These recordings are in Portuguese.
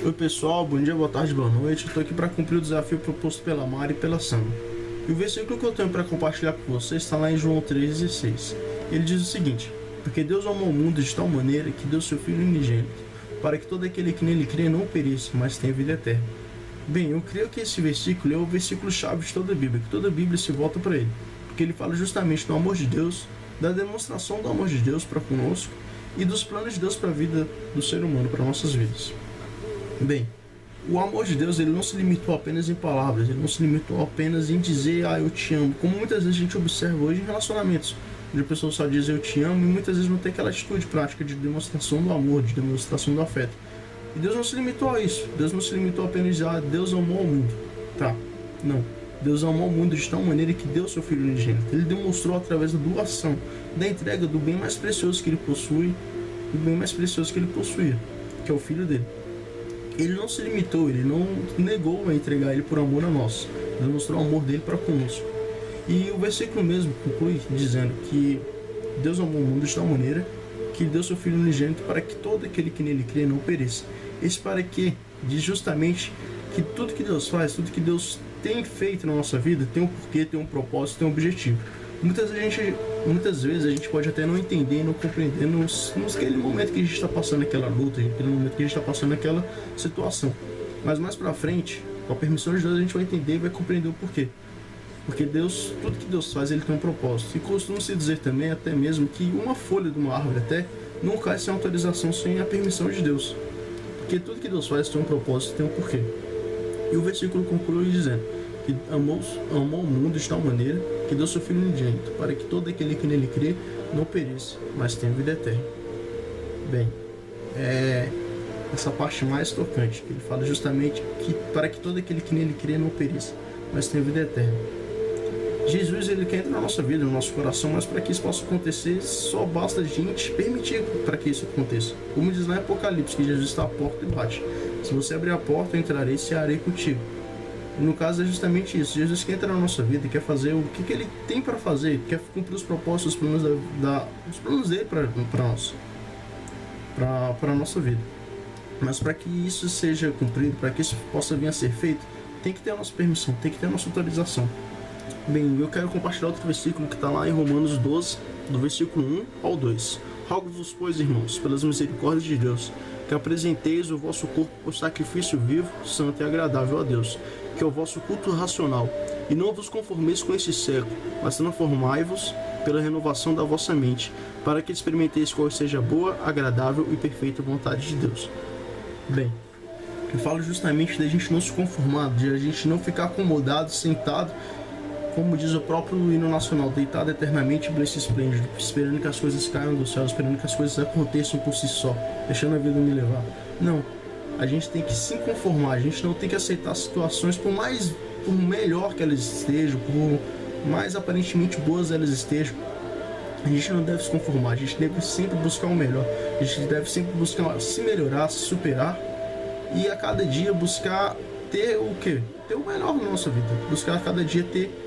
Oi pessoal, bom dia, boa tarde, boa noite. Estou aqui para cumprir o desafio proposto pela Mari e pela Sandra. E o versículo que eu tenho para compartilhar com vocês está lá em João 3,16. Ele diz o seguinte: porque Deus amou o mundo de tal maneira que deu seu Filho unigênito, para que todo aquele que nele crê não pereça, mas tenha vida eterna. Bem, eu creio que esse versículo é o versículo-chave de toda a Bíblia, que toda a Bíblia se volta para ele, porque ele fala justamente do amor de Deus, da demonstração do amor de Deus para conosco e dos planos de Deus para a vida do ser humano, para nossas vidas. Bem, o amor de Deus ele não se limitou apenas em palavras, ele não se limitou apenas em dizer eu te amo, como muitas vezes a gente observa hoje em relacionamentos, onde a pessoa só diz eu te amo e muitas vezes não tem aquela atitude prática de demonstração do amor, de demonstração do afeto. E Deus não se limitou a isso, Deus não se limitou apenas a Deus amou o mundo, não. Deus amou o mundo de tal maneira que deu seu Filho unigênito. Ele demonstrou através da doação, da entrega do bem mais precioso que ele possui, do bem mais precioso que ele possuía, que é o Filho dele. Ele não se limitou, ele não negou a entregar ele por amor a nós. Ele mostrou o amor dele para conosco. E o versículo mesmo conclui dizendo que Deus amou o mundo de tal maneira que deu seu Filho unigênito para que todo aquele que nele crê não pereça. Esse para quê? Diz justamente que tudo que Deus faz, tudo que Deus tem feito na nossa vida tem um porquê, tem um propósito, tem um objetivo. Muitas vezes a gente pode até não entender, não compreender naquele momento que a gente está passando aquela luta, naquele momento que a gente está passando aquela situação. Mas mais pra frente, com a permissão de Deus, a gente vai entender e vai compreender o porquê. Porque Deus, tudo que Deus faz, ele tem um propósito. E costuma-se dizer também, até mesmo, que uma folha de uma árvore até não cai sem autorização, sem a permissão de Deus. Porque tudo que Deus faz tem um propósito, tem um porquê. E o versículo conclui dizendo que amou o mundo de tal maneira que deu seu Filho unigênito, para que todo aquele que nele crê não pereça, mas tenha vida eterna. Bem, essa parte mais tocante, que ele fala justamente que para que todo aquele que nele crê não pereça, mas tenha vida eterna. Jesus, ele quer entrar na nossa vida, no nosso coração, mas para que isso possa acontecer, só basta a gente permitir para que isso aconteça. Como diz lá em Apocalipse, que Jesus está à porta e bate. Se você abrir a porta, eu entrarei e cearei contigo. No caso é justamente isso. Jesus quer entrar na nossa vida, quer fazer o que ele tem para fazer, quer cumprir os propósitos, os planos dele para nós, para a nossa vida. Mas para que isso seja cumprido, para que isso possa vir a ser feito, tem que ter a nossa permissão, tem que ter a nossa autorização. Bem, eu quero compartilhar outro versículo que está lá em Romanos 12, do versículo 1 ao 2. Rogo-vos, pois, irmãos, pelas misericórdias de Deus, que apresenteis o vosso corpo por sacrifício vivo, santo e agradável a Deus, que é o vosso culto racional, e não vos conformeis com este século, mas transformai-vos pela renovação da vossa mente, para que experimenteis qual seja a boa, agradável e perfeita vontade de Deus. Bem, eu falo justamente da gente não se conformar, de a gente não ficar acomodado, sentado, como diz o próprio hino nacional, deitado eternamente em berço esplêndido, esperando que as coisas caiam do céu, esperando que as coisas aconteçam por si só, deixando a vida me levar. Não, a gente tem que se conformar, a gente não tem que aceitar situações por melhor que elas estejam, por mais aparentemente boas elas estejam. A gente não deve se conformar, a gente deve sempre buscar o melhor, a gente deve sempre buscar se melhorar, se superar e a cada dia buscar ter o quê? Ter o melhor na nossa vida, buscar a cada dia ter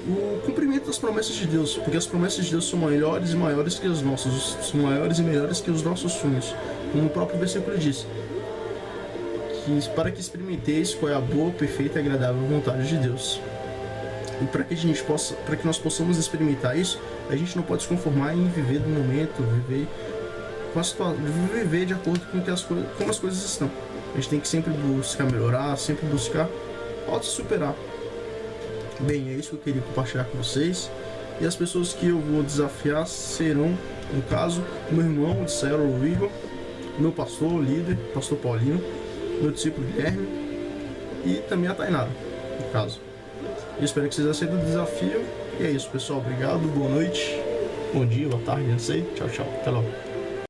o cumprimento das promessas de Deus, porque as promessas de Deus são maiores e maiores que as nossas, são maiores e melhores que os nossos sonhos, como o próprio versículo diz, que para que experimenteis qual é a boa, perfeita e agradável vontade de Deus. E para que nós possamos experimentar isso, a gente não pode se conformar em viver do momento, viver de acordo com como as coisas estão. A gente tem que sempre buscar melhorar, sempre buscar auto-superar. Bem, é isso que eu queria compartilhar com vocês. E as pessoas que eu vou desafiar serão, no caso, meu irmão de célula, o Igor, meu pastor, o líder, pastor Paulinho, meu discípulo Guilherme e também a Tainara, no caso. Eu espero que vocês aceitem o desafio. E é isso, pessoal. Obrigado, boa noite, bom dia, boa tarde, não sei. Tchau, tchau. Até logo.